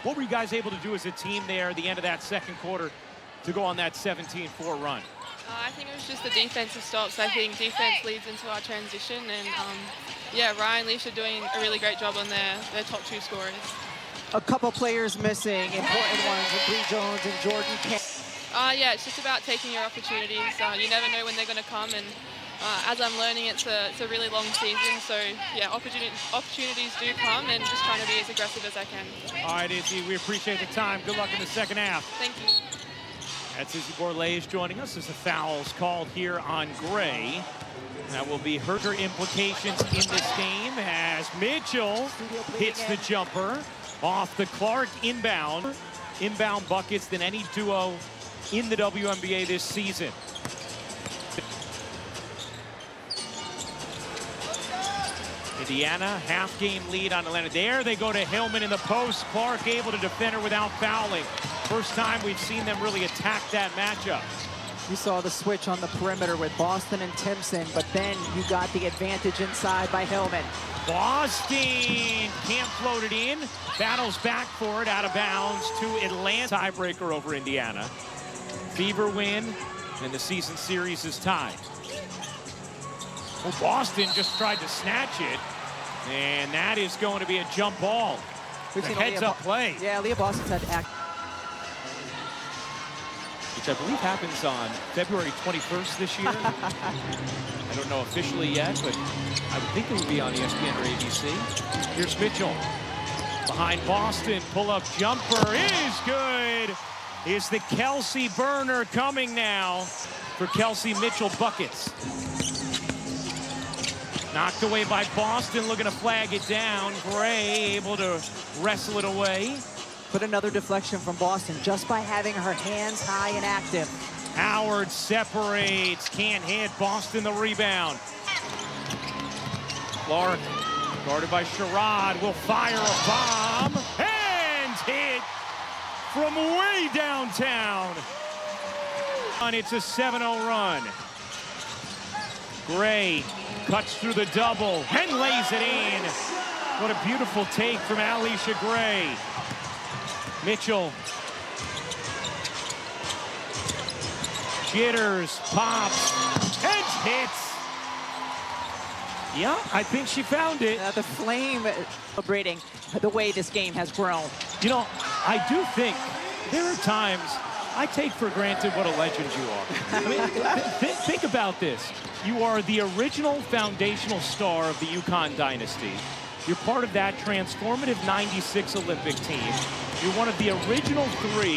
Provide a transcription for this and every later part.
What were you guys able to do as a team there at the end of that second quarter to go on that 17-4 run? I think it was just the defensive stops. I think defense leads into our transition, and yeah, Ryan, Leash are doing a really great job on their top two scorers. A couple players missing, important ones, with Bree Jones and Jordan Kent. Yeah, it's just about taking your opportunities. You never know when they're going to come, and as I'm learning, it's a really long season. So yeah, opportunities do come, and just trying to be as aggressive as I can. All right, Izzy, we appreciate the time. Good luck in the second half. Thank you. That's Izzy Borlase joining us as the foul's called here on Gray. That will be her implications in this game as Mitchell hits the jumper off the Clark inbound. Inbound buckets than any duo in the WNBA this season. Indiana, half-game lead on Atlanta. There they go to Hillman in the post. Clark able to defend her without fouling. First time we've seen them really attack that matchup. You saw the switch on the perimeter with Boston and Timpson, but then you got the advantage inside by Hillman. Boston can't float it in. Battles back for it, out of bounds to Atlanta. Tiebreaker over Indiana. Fever win, and the season series is tied. Well, Boston just tried to snatch it, and that is going to be a jump ball. We've seen heads-up play. Yeah, Leah Boston's had act. Which I believe happens on February 21st this year. I don't know officially yet, but I would think it would be on ESPN or ABC. Here's Mitchell. Behind Boston, pull-up jumper is good. Is the Kelsey burner coming now for Kelsey Mitchell buckets. Knocked away by Boston, looking to flag it down. Gray able to wrestle it away. But another deflection from Boston just by having her hands high and active. Howard separates, can't hit. Boston the rebound. Clark, guarded by Sherrod, will fire a bomb and hit from way downtown. And it's a 7-0 run. Gray cuts through the double and lays it in. What a beautiful take from Alicia Gray. Mitchell. Jitters, pops, and hits. Yeah, I think she found it. The Flame celebrating the way this game has grown. You know, I do think there are times I take for granted what a legend you are. I mean, think about this. You are the original foundational star of the UConn dynasty. You're part of that transformative 96 Olympic team. You're one of the original 3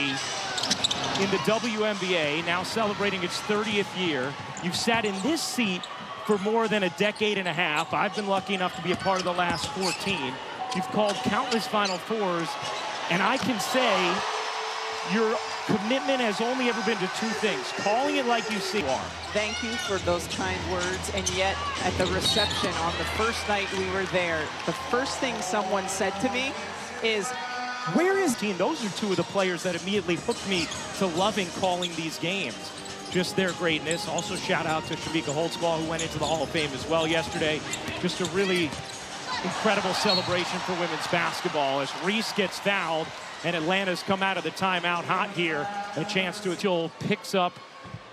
in the WNBA, now celebrating its 30th year. You've sat in this seat for more than a decade and a half. I've been lucky enough to be a part of the last 14. You've called countless Final Fours, and I can say your commitment has only ever been to 2 things: calling it like you see it. Thank you for those kind words. And yet, at the reception on the first night we were there, the first thing someone said to me is, "Where is team?" Those are 2 of the players that immediately hooked me to loving calling these games. Just their greatness. Also, shout out to Shavika Holtzball, who went into the Hall of Fame as well yesterday. Just a really incredible celebration for women's basketball as Reese gets fouled. And Atlanta's come out of the timeout hot here. A chance to Jill picks up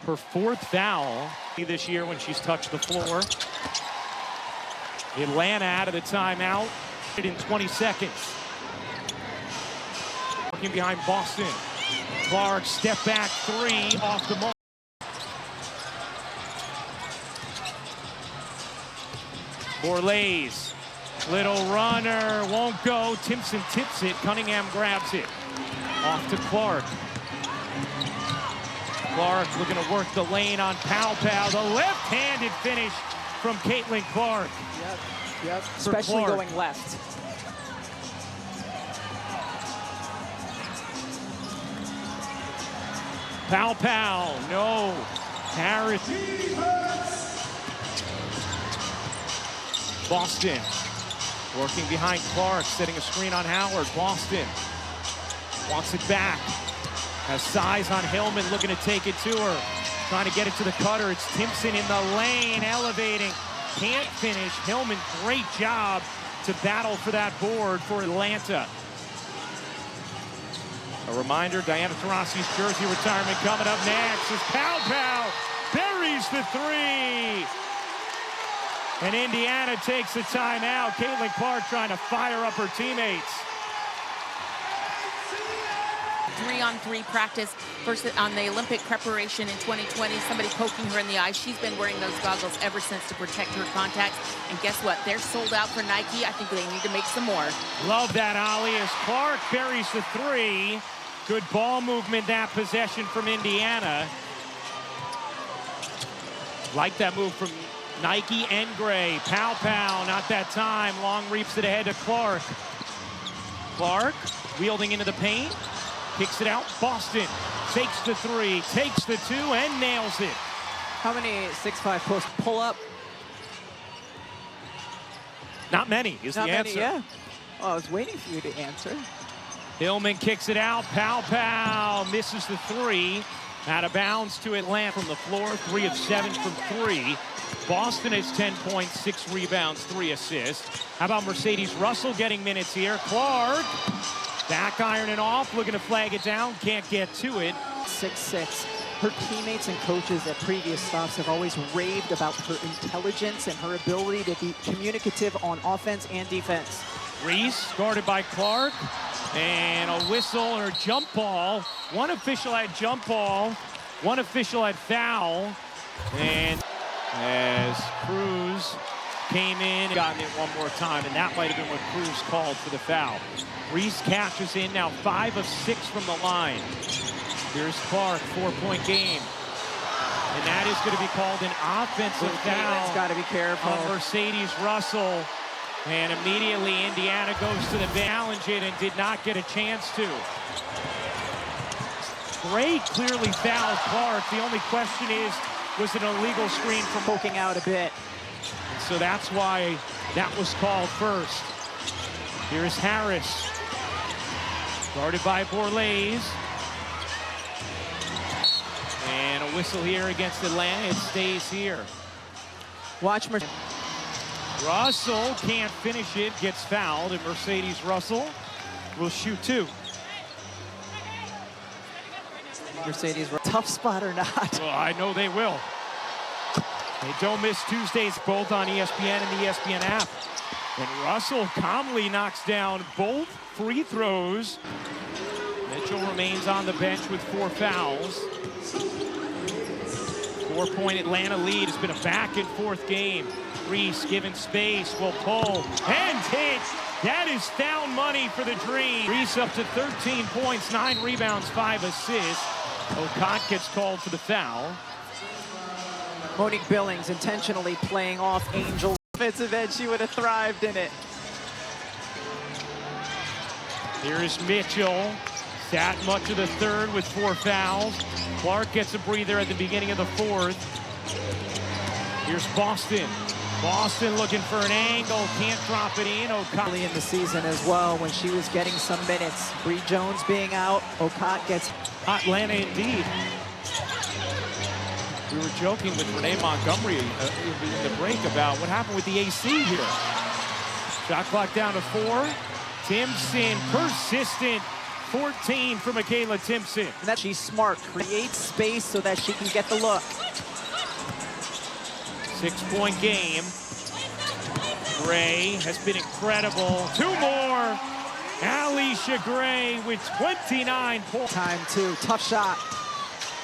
her 4th foul this year when she's touched the floor. Atlanta out of the timeout in 20 seconds. Working behind Boston. Clark, step back 3 off the mark. Borlase. Little runner, won't go. Timpson tips it. Cunningham grabs it. Off to Clark. Clark looking to work the lane on Pow. The left-handed finish from Caitlin Clark. Yep. Especially Clark. Going left. Pow. No. Harris. Boston. Working behind Clark, setting a screen on Howard. Boston wants it back. Has size on Hillman, looking to take it to her. Trying to get it to the cutter. It's Timpson in the lane, elevating. Can't finish. Hillman, great job to battle for that board for Atlanta. A reminder, Diana Taurasi's jersey retirement coming up next as Pow Pow buries the three. And Indiana takes the timeout. Caitlin Clark trying to fire up her teammates. 3-on-3 practice versus on the Olympic preparation in 2020. Somebody poking her in the eye. She's been wearing those goggles ever since to protect her contacts. And guess what? They're sold out for Nike. I think they need to make some more. Love that, Ollie, as Clark buries the three. Good ball movement, that possession from Indiana. Like that move from Nike and Gray. Pow Pow, not that time. Long reaps it ahead to Clark. Clark wielding into the paint. Kicks it out. Boston takes the three, takes the two, and nails it. How many 6'5" post pull-up? Not many is Not the many, answer. yeah. Well, I was waiting for you to answer. Hillman kicks it out. Pow Pow misses the three. Out of bounds to Atlanta from the floor. 3 of 7 from 3. Boston has 10 points, 6 rebounds, 3 assists. How about Mercedes Russell getting minutes here? Clark back ironing off, looking to flag it down. Can't get to it. 6'6". Her teammates and coaches at previous stops have always raved about her intelligence and her ability to be communicative on offense and defense. Reese guarded by Clark. And a whistle or jump ball. One official had jump ball. One official had foul. And as Cruz came in, gotten it one more time, and that might have been what Cruz called for the foul. Reese catches in now 5 of 6 from the line. Here's Clark, 4-point game. And that is going to be called an offensive foul. Got to be careful. On Mercedes Russell. And immediately Indiana goes to the challenge it and did not get a chance to. Gray clearly fouled Clark. The only question is, was it an illegal screen from Poking out a bit. And so that's why that was called first. Here's Harris. Guarded by Borlase. And a whistle here against Atlanta. It stays here. Watch Russell can't finish it, gets fouled, and Mercedes Russell will shoot 2. Mercedes, tough spot or not? Well, I know they will. They don't miss Tuesdays, both on ESPN and the ESPN app. And Russell calmly knocks down both free throws. Mitchell remains on the bench with 4 fouls. 4-point Atlanta lead. It's been a back-and-forth game. Reese given space, will pull and hit. That is found money for the Dream. Reese up to 13 points, 9 rebounds, 5 assists. Okot gets called for the foul. Monique Billings intentionally playing off Angel. Offensive edge, she would have thrived in it. Here's Mitchell. Sat much of the third with 4 fouls. Clark gets a breather at the beginning of the 4th. Here's Boston. Boston looking for an angle, can't drop it in. Early in the season as well, when she was getting some minutes. Bree Jones being out, Okot gets... Atlanta indeed. We were joking with Renee Montgomery in the break about what happened with the AC here. Shot clock down to 4. Timpson, persistent. 14 for Michaela Timpson. And that she's smart, creates space so that she can get the look. 6-point game. Gray has been incredible. 2 more. Alicia Gray with 29 points. Time 2, tough shot.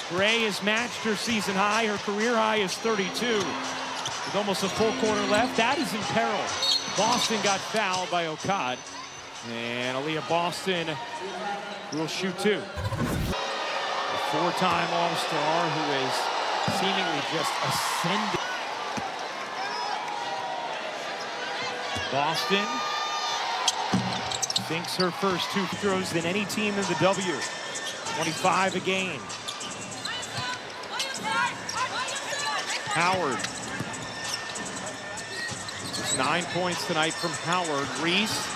Gray has matched her season high. Her career high is 32. With almost a full quarter left, that is in peril. Boston got fouled by Okot. And Aaliyah Boston will shoot 2. A 4-time All-Star who is seemingly just ascending. Boston sinks her first 2 throws than any team in the W. 25 a game. Howard. Just 9 points tonight from Howard. Reese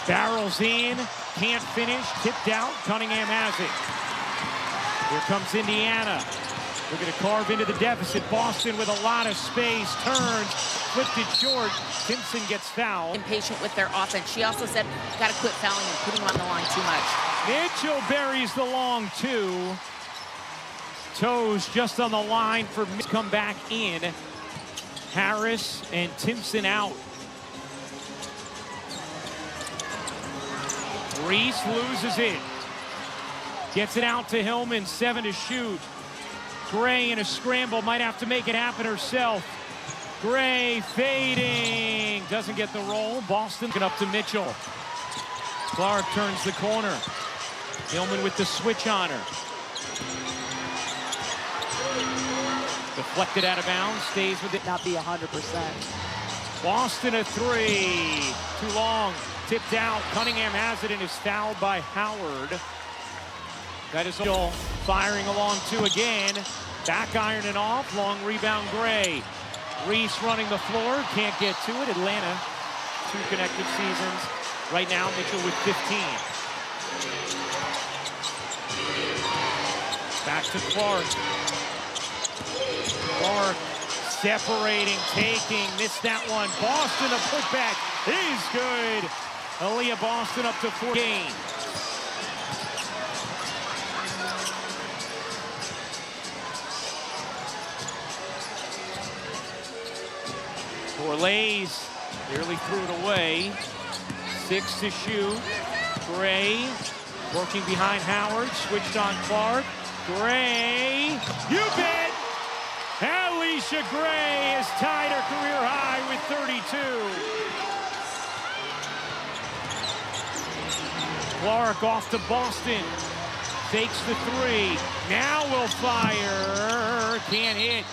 barrels in, can't finish, tipped out. Cunningham has it. Here comes Indiana. Looking to carve into the deficit. Boston with a lot of space, turns, flipped it short. Timpson gets fouled. Impatient with their offense. She also said, got to quit fouling and putting them on the line too much. Mitchell buries the long two. Toes just on the line for come back in. Harris and Timpson out. Reese loses it. Gets it out to Hillman, 7 to shoot. Gray in a scramble, might have to make it happen herself. Gray fading, doesn't get the roll. Boston up to Mitchell. Clark turns the corner. Hillman with the switch on her. Deflected out of bounds, stays with it. Not be 100%. Boston a three, too long, tipped out. Cunningham has it and is fouled by Howard. That is all firing along two again. Back ironing off, long rebound Gray. Reese running the floor, can't get to it. Atlanta, 2 connected seasons. Right now, Mitchell with 15. Back to Clark. Clark separating, taking, missed that one. Boston, a putback is good. Aaliyah Boston up to 4 games. Lays nearly threw it away. 6 to shoot. Gray working behind Howard. Switched on Clark. Gray. You bet! Alicia Gray has tied her career high with 32. Clark off to Boston. Fakes the 3. Now will fire. Can't hit.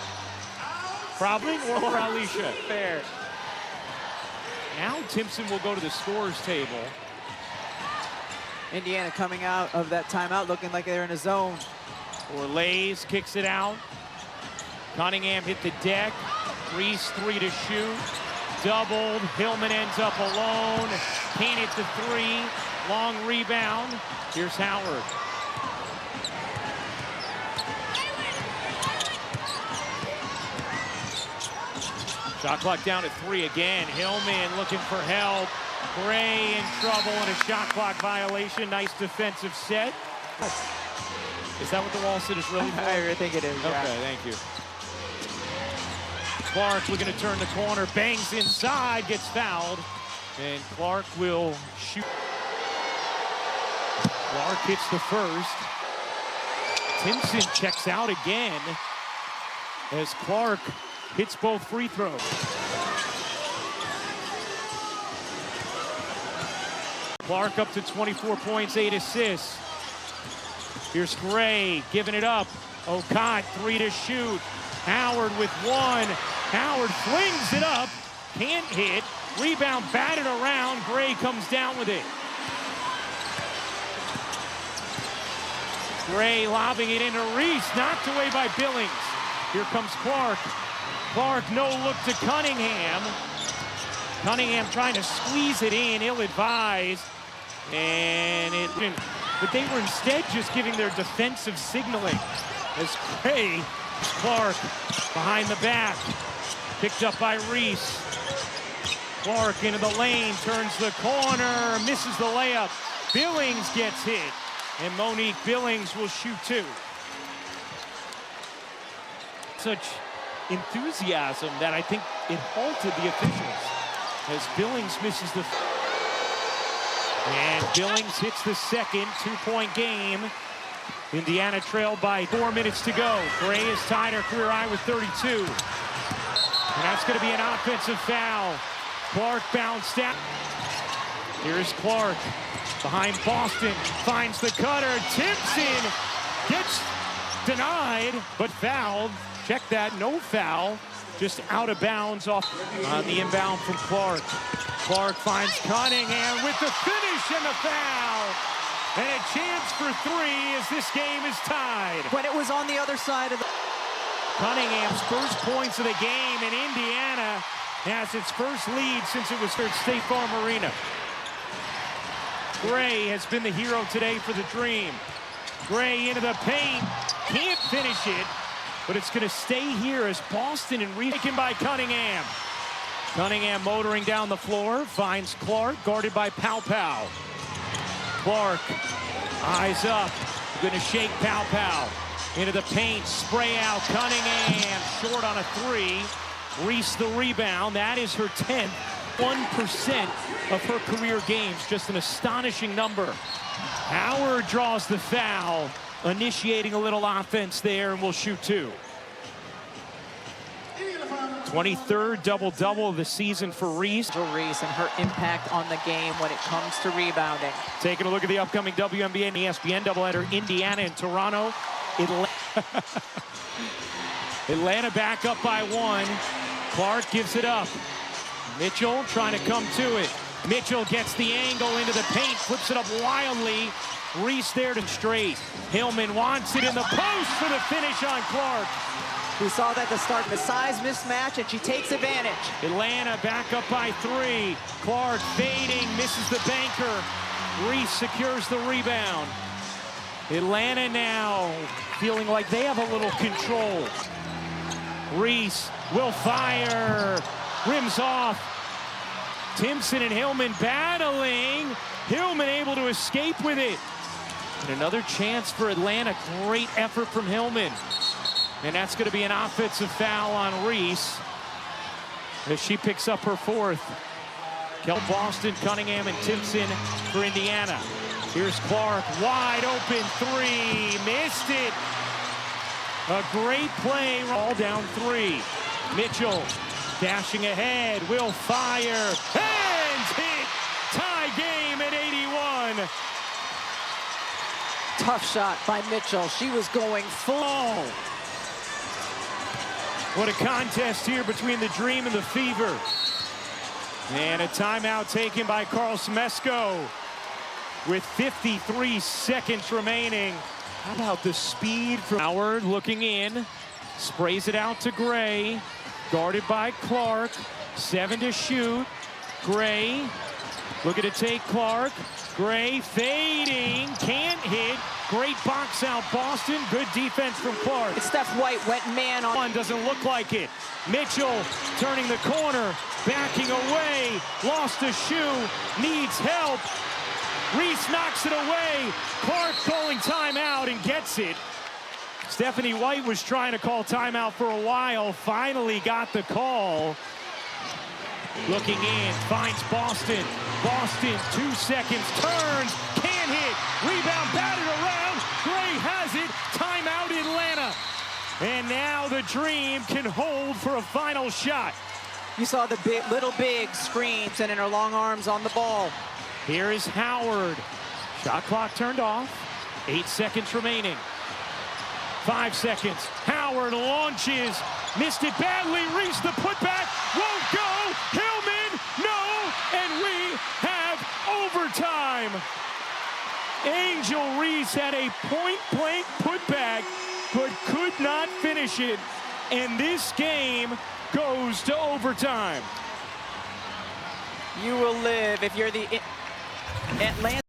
Probably or Alicia. Fair. Now Timpson will go to the scorer's table. Indiana coming out of that timeout looking like they're in a zone. Lays kicks it out. Cunningham hit the deck. Reese 3 to shoot. Doubled. Hillman ends up alone. Can't hit the 3. Long rebound. Here's Howard. Shot clock down at 3 again. Hillman looking for help. Gray in trouble and a shot clock violation. Nice defensive set. Is that what the wall sit is really for? I think it is, okay, yeah. Thank you. Clark looking to turn the corner. Bangs inside, gets fouled. And Clark will shoot. Clark hits the first. Timpson checks out again as Clark hits both free throws. Clark up to 24 points, 8 assists. Here's Gray giving it up. Okot 3 to shoot. Howard with 1. Howard flings it up. Can't hit. Rebound batted around. Gray comes down with it. Gray lobbing it into Reese. Knocked away by Billings. Here comes Clark. Clark no look to Cunningham. Cunningham trying to squeeze it in, ill-advised. But they were instead just giving their defensive signaling as Gray, Clark behind the back. Picked up by Reese. Clark into the lane, turns the corner, misses the layup. Billings gets hit, and Monique Billings will shoot 2. Such enthusiasm that I think it halted the officials as Billings misses the... And Billings hits the second 2-point game. Indiana trailed by 4 minutes to go. Gray has tied her career high with 32. And that's going to be an offensive foul. Clark bounced out. Here's Clark behind Boston. Finds the cutter. Timpson gets denied, but fouled. Check that, no foul. Just out of bounds off on the inbound from Clark. Clark finds Cunningham with the finish and the foul. And a chance for 3 as this game is tied. When it was on the other side of the... Cunningham's first points of the game, and Indiana has its first lead since it was at State Farm Arena. Gray has been the hero today for the Dream. Gray into the paint, can't finish it, but it's going to stay here as Boston and taken by Cunningham. Cunningham motoring down the floor, finds Clark, guarded by Pow Pow. Clark Eyes up. Going to shake Pow Pow. Into the paint. Spray out. Cunningham. Short on a three. Reese the rebound. That is her 10th. 1% of her career games. Just an astonishing number. Howard draws the foul. Initiating a little offense there, and will shoot two. 23rd double-double of the season for Reese. Reese and her impact on the game when it comes to rebounding. Taking a look at the upcoming WNBA and ESPN doubleheader, Indiana and Toronto. Atlanta back up by one. Clark gives it up. Mitchell trying to come to it. Mitchell gets the angle into the paint, flips it up wildly. Reese there to straight. Hillman wants it in the post for the finish on Clark. We saw that to start the size mismatch, and she takes advantage. Atlanta back up by three. Clark fading, misses the banker. Reese secures the rebound. Atlanta now feeling like they have a little control. Reese will fire. Rims off. Timpson and Hillman battling. Hillman able to escape with it. And another chance for Atlanta. Great effort from Hillman. And that's going to be an offensive foul on Reese as she picks up her fourth. Boston, Cunningham, and Timpson for Indiana. Here's Clark, wide open three, missed it. A great play, all down three. Mitchell dashing ahead, will fire, and hit. Tie game at 81. Tough shot by Mitchell. She was going full. What a contest here between the Dream and the Fever. And a timeout taken by Carl Smesco with 53 seconds remaining. How about the speed from Howard looking in, sprays it out to Gray, guarded by Clark, 7 to shoot. Gray looking to take Clark. Gray fading, can't hit. Great box out, Boston. Good defense from Clark. Steph White went man on. One doesn't look like it. Mitchell turning the corner, backing away, lost a shoe, needs help. Reese knocks it away. Clark calling timeout and gets it. Stephanie White was trying to call timeout for a while, finally got the call. Looking in, finds Boston. Boston, 2 seconds, turns, can't hit. Rebound batted around. Gray has it. Timeout Atlanta. And now the Dream can hold for a final shot. You saw the little big screens and in her long arms on the ball. Here is Howard. Shot clock turned off. 8 seconds remaining. 5 seconds. Howard launches. Missed it badly. Reese the putback. Won't go. Hillman, no. And we have overtime. Angel Reese had a point-blank putback, but could not finish it. And this game goes to overtime. You will live if you're the Atlanta.